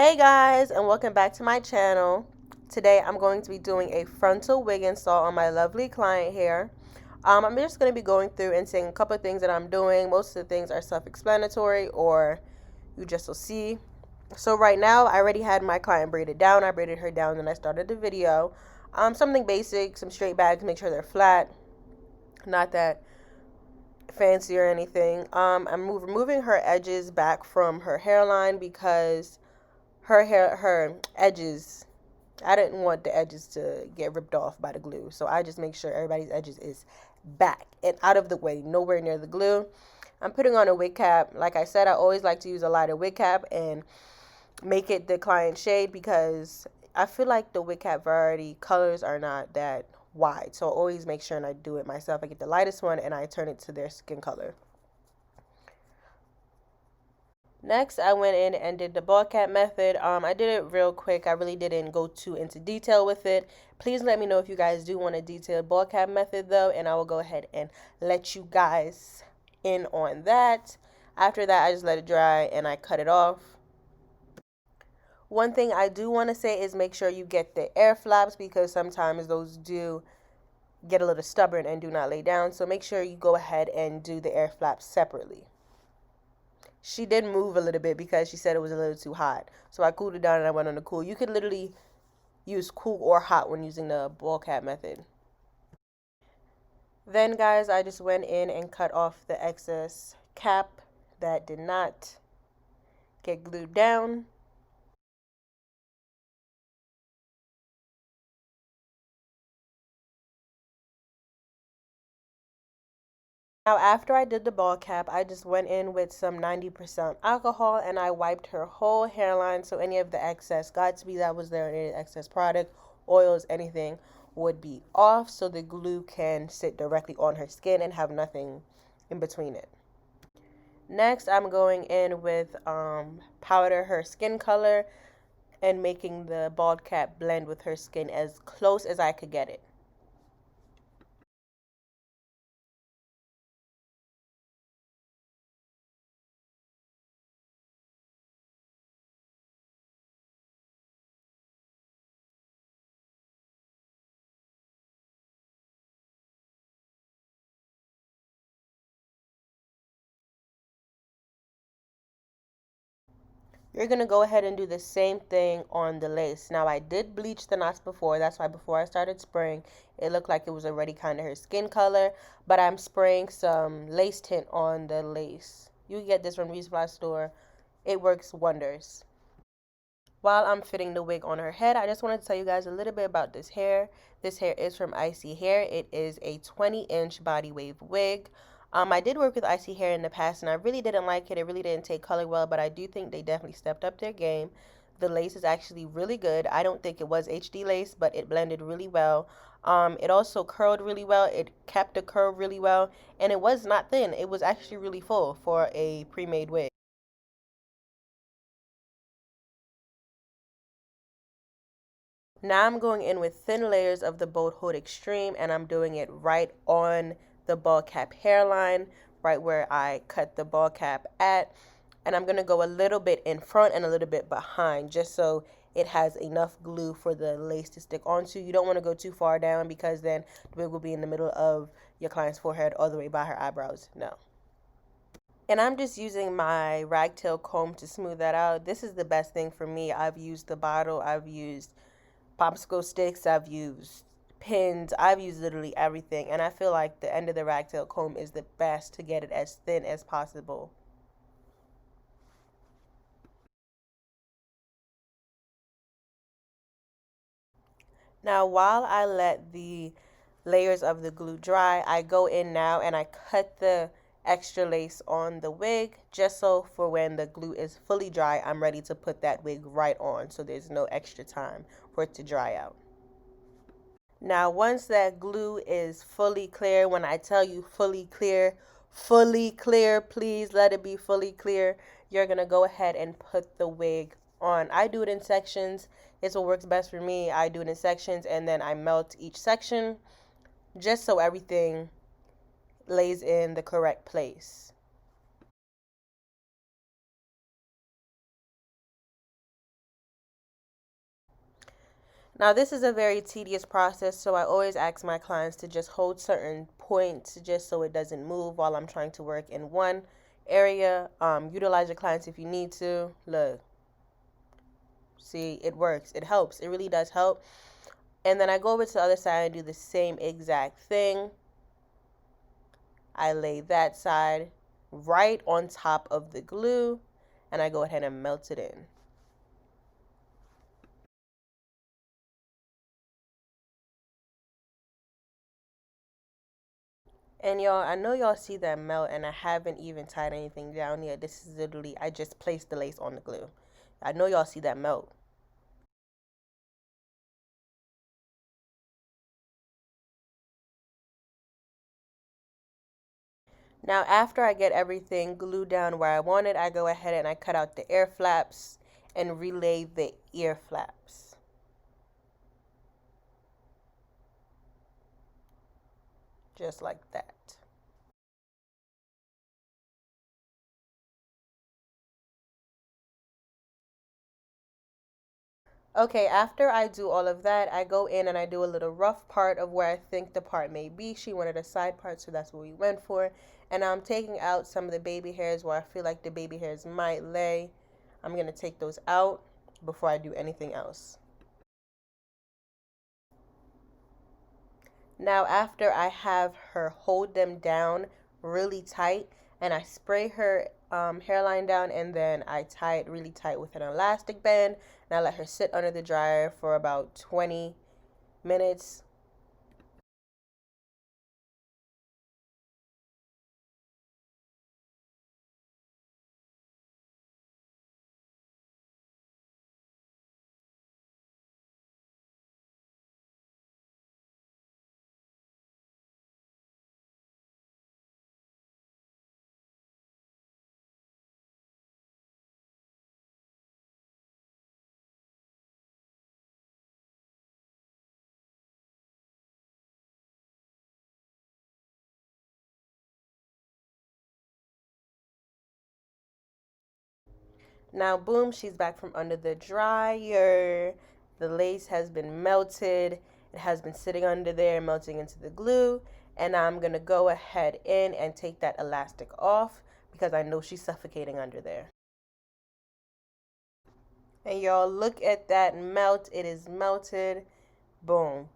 Hey guys, and welcome back to my channel. Today I'm going to be doing a frontal wig install on my lovely client here. I'm just going to be going through and saying a couple of things that I'm doing. Most of the things are self-explanatory, or you just will see. So right now I already had my client braided down. I braided her down and I started the video. Something basic, some straight bags, make sure they're flat, not that fancy or anything. I'm removing her edges back from her hairline because her edges, I didn't want the edges to get ripped off by the glue, so I just make sure everybody's edges is back and out of the way, nowhere near the glue. I'm putting on a wig cap. Like I said, I always like to use a lighter wig cap and make it the client shade because I feel like the wig cap variety colors are not that wide, so I always make sure and I do it myself. I get the lightest one and I turn it to their skin color. Next, I went in and did the ball cap method. I did it real quick. I really didn't go too into detail with it. Please let me know if you guys do want a detailed ball cap method though, and I will go ahead and let you guys in on that. After that, I just let it dry and I cut it off. One thing I do want to say is make sure you get the air flaps because sometimes those do get a little stubborn and do not lay down. So make sure you go ahead and do the air flaps separately. She did move a little bit because she said it was a little too hot. So I cooled it down and I went on the cool. You could literally use cool or hot when using the ball cap method. Then guys, I just went in and cut off the excess cap that did not get glued down. Now after I did the ball cap, I just went in with some 90% alcohol and I wiped her whole hairline so any of the excess Godspeed that was there, any excess product, oils, anything would be off so the glue can sit directly on her skin and have nothing in between it. Next, I'm going in with powder her skin color and making the bald cap blend with her skin as close as I could get it. You're going to go ahead and do the same thing on the lace. Now, I did bleach the knots before. That's why before I started spraying, it looked like it was already kind of her skin color. But I'm spraying some lace tint on the lace. You can get this from Resupply Store. It works wonders. While I'm fitting the wig on her head, I just wanted to tell you guys a little bit about this hair. This hair is from Isee Hair. It is a 20-inch body wave wig. I did work with Isee Hair in the past, and I really didn't like it. It really didn't take color well, but I do think they definitely stepped up their game. The lace is actually really good. I don't think it was HD lace, but it blended really well. It also curled really well. It kept the curve really well, and it was not thin. It was actually really full for a pre-made wig. Now I'm going in with thin layers of the Bold Hold Extreme and I'm doing it right on the ball cap hairline, right where I cut the ball cap at. And I'm going to go a little bit in front and a little bit behind just so it has enough glue for the lace to stick onto. You don't want to go too far down because then the wig will be in the middle of your client's forehead all the way by her eyebrows. No. And I'm just using my ragtail comb to smooth that out. This is the best thing for me. I've used the bottle, I've used popsicle sticks, I've used pins, I've used literally everything, and I feel like the end of the ragtail comb is the best to get it as thin as possible. Now while I let the layers of the glue dry, I go in now and I cut the extra lace on the wig just so for when the glue is fully dry, I'm ready to put that wig right on so there's no extra time for it to dry out. Now, once that glue is fully clear, when I tell you fully clear, please let it be fully clear. You're going to go ahead and put the wig on. I do it in sections. It's what works best for me. I do it in sections and then I melt each section just so everything lays in the correct place. Now, this is a very tedious process, so I always ask my clients to just hold certain points just so it doesn't move while I'm trying to work in one area. Utilize your clients if you need to. Look, see, it works. It helps. It really does help. And then I go over to the other side and do the same exact thing. I lay that side right on top of the glue, and I go ahead and melt it in. And y'all, I know y'all see that melt, and I haven't even tied anything down yet. This is literally, I just placed the lace on the glue. I know y'all see that melt. Now, after I get everything glued down where I want it, I go ahead and I cut out the ear flaps and relay the ear flaps. Just like that. Okay, after I do all of that, I go in and I do a little rough part of where I think the part may be. She wanted a side part, so that's what we went for. And I'm taking out some of the baby hairs where I feel like the baby hairs might lay. I'm going to take those out before I do anything else. Now, after I have her hold them down really tight and I spray her hairline down, and then I tie it really tight with an elastic band, and I let her sit under the dryer for about 20 minutes. Now, boom, she's back from under the dryer. The lace has been melted. It has been sitting under there, melting into the glue. And I'm going to go ahead in and take that elastic off because I know she's suffocating under there. And y'all, look at that melt. It is melted. Boom.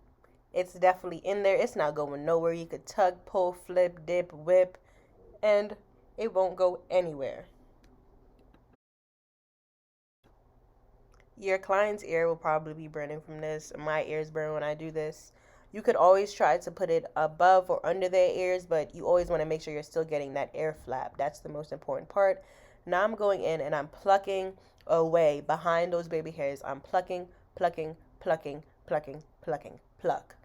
It's definitely in there. It's not going nowhere. You could tug, pull, flip, dip, whip, and it won't go anywhere. Your client's ear will probably be burning from this. My ears burn when I do this. You could always try to put it above or under their ears, but you always want to make sure you're still getting that air flap. That's the most important part. Now I'm going in and I'm plucking away behind those baby hairs. I'm plucking, plucking, plucking, plucking, plucking, pluck.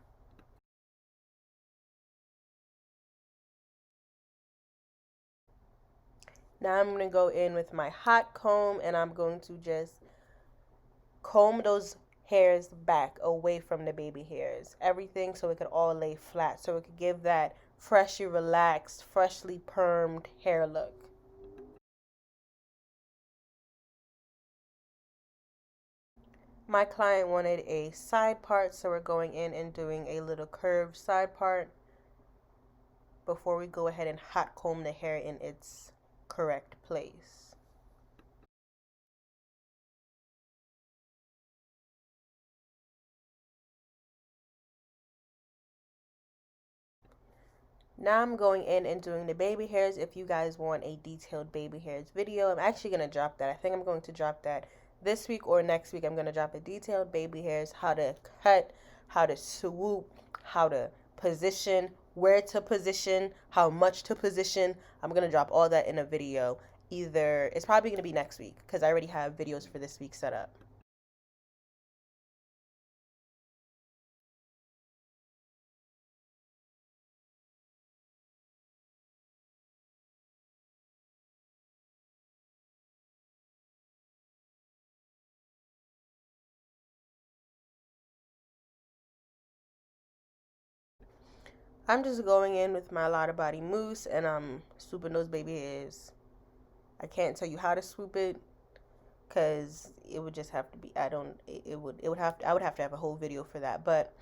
Now I'm going to go in with my hot comb and I'm going to just comb those hairs back away from the baby hairs. Everything so it could all lay flat. So it could give that freshly relaxed, freshly permed hair look. My client wanted a side part, so we're going in and doing a little curved side part before we go ahead and hot comb the hair in its correct place. Now I'm going in and doing the baby hairs. If you guys want a detailed baby hairs video, I'm actually going to drop that. I think I'm going to drop that this week or next week. I'm going to drop a detailed baby hairs, how to cut, how to swoop, how to position, where to position, how much to position. I'm going to drop all that in a video. Either, it's probably going to be next week because I already have videos for this week set up. I'm just going in with my Lotta Body mousse and I'm swooping those baby hairs. I can't tell you how to swoop it, because it would just have to be, I don't, it would have to, I would have to have a whole video for that. But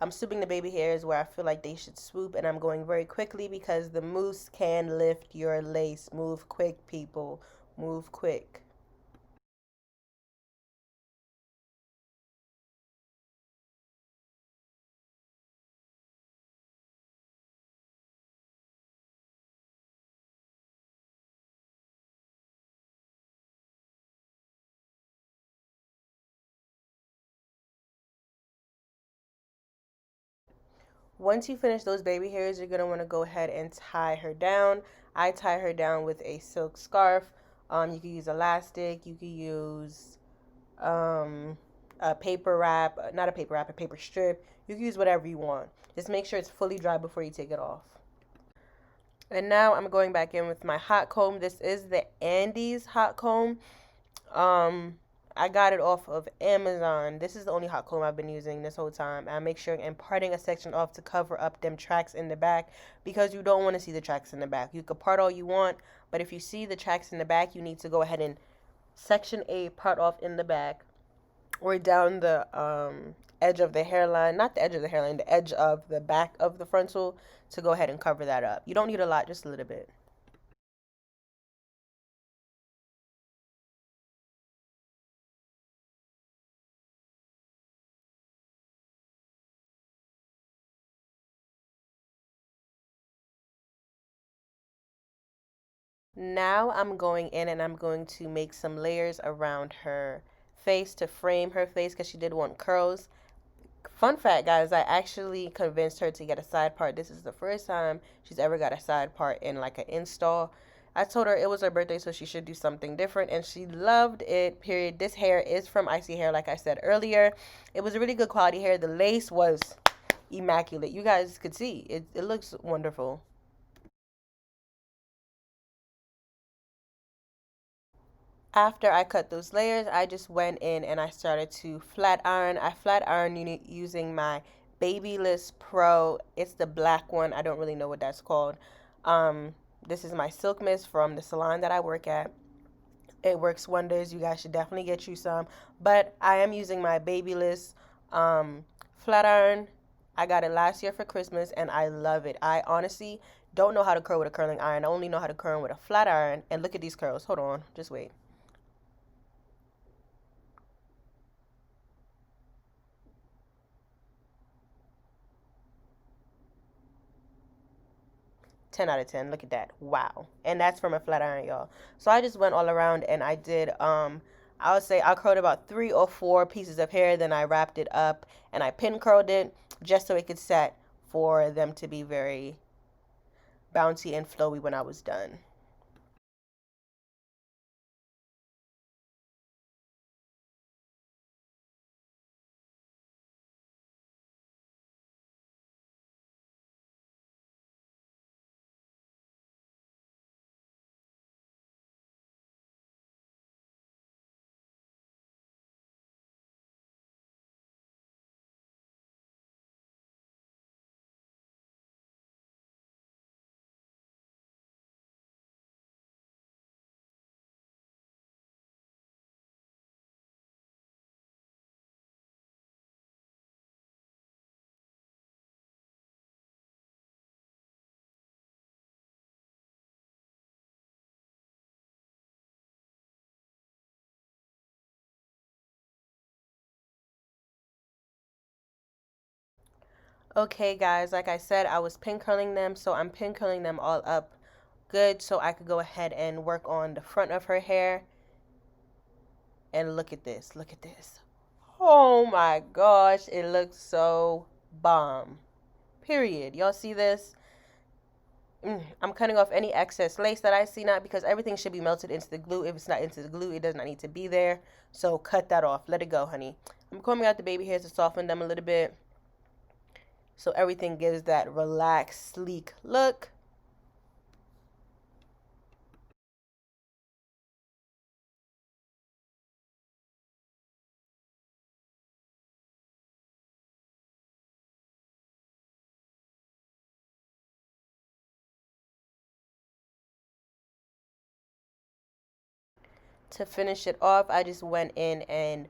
I'm swooping the baby hairs where I feel like they should swoop, and I'm going very quickly because the mousse can lift your lace. Move quick, people. Move quick. Once you finish those baby hairs, you're going to want to go ahead and tie her down. I tie her down with a silk scarf. You can use elastic. You can use um, a paper wrap, not a paper wrap, a paper strip. You can use whatever you want. Just make sure it's fully dry before you take it off. And now I'm going back in with my hot comb. This is the Andes hot comb. Um, I got it off of Amazon. This is the only hot comb I've been using this whole time. I make sure I'm parting a section off to cover up them tracks in the back because you don't want to see the tracks in the back. You could part all you want, but if you see the tracks in the back, you need to go ahead and section A, part off in the back or down the edge of the hairline, not the edge of the hairline, the edge of the back of the frontal to go ahead and cover that up. You don't need a lot, just a little bit. Now I'm going in and I'm going to make some layers around her face to frame her face because she did want curls. Fun fact, guys, I actually convinced her to get a side part. This is the first time she's ever got a side part in like an install. I told her it was her birthday, so she should do something different, and she loved it, period. This hair is from Isee Hair, like I said earlier. It was a really good quality hair. The lace was immaculate. You guys could see. It looks wonderful. After I cut those layers, I just went in and I started to flat iron. I flat iron using my Babyliss Pro. It's the black one. I don't really know what that's called. Um, this is my silk mist from the salon that I work at. It works wonders. You guys should definitely get you some. But I am using my Babyliss flat iron. I got it last year for Christmas and I love it. I honestly don't know how to curl with a curling iron. I only know how to curl with a flat iron. And look at these curls. Hold on. Just wait. 10 out of 10. Look at that. Wow. And that's from a flat iron, y'all. So I just went all around and I did I would say I curled about 3 or 4 pieces of hair, then I wrapped it up and I pin curled it just so it could set for them to be very bouncy and flowy when I was done. Okay, guys, like I said, I was pin curling them, so I'm pin curling them all up good so I could go ahead and work on the front of her hair. And look at this. Look at this. Oh my gosh, it looks so bomb. Period. Y'all see this? I'm cutting off any excess lace that I see now because everything should be melted into the glue. If it's not into the glue, it does not need to be there. So cut that off. Let it go, honey. I'm combing out the baby hairs to soften them a little bit so everything gives that relaxed, sleek look. To finish it off, I just went in and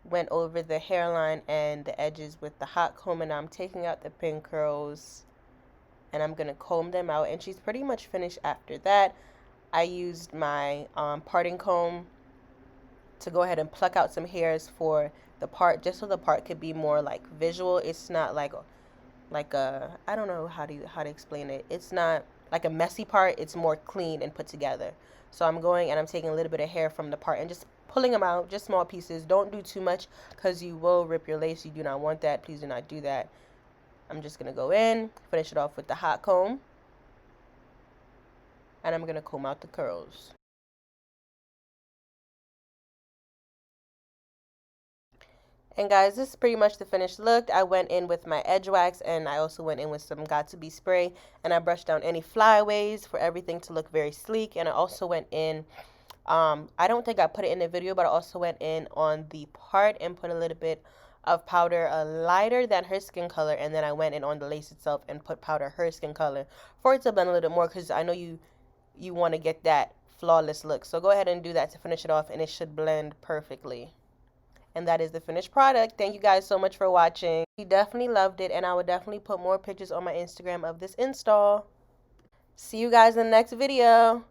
went over the hairline and the edges with the hot comb, and I'm taking out the pin curls and I'm gonna comb them out, and she's pretty much finished after that. I used my parting comb to go ahead and pluck out some hairs for the part, just so the part could be more like visual. It's not like a, I don't know how to explain it. It's not like a messy part. It's more clean and put together. So I'm going and I'm taking a little bit of hair from the part and just pulling them out, just small pieces. Don't do too much because you will rip your lace. You do not want that. Please do not do that. I'm just gonna go in, finish it off with the hot comb, and I'm gonna comb out the curls. And guys, this is pretty much the finished look. I went in with my edge wax, and I also went in with some Got2b spray, and I brushed down any flyaways for everything to look very sleek. And I also went in, I don't think I put it in the video, but I also went in on the part and put a little bit of powder lighter than her skin color, and then I went in on the lace itself and put powder her skin color for it to blend a little bit more, because I know you want to get that flawless look. So go ahead and do that to finish it off, and it should blend perfectly. And that is the finished product. Thank you guys so much for watching. We definitely loved it, and I would definitely put more pictures on my Instagram of this install. See you guys in the next video.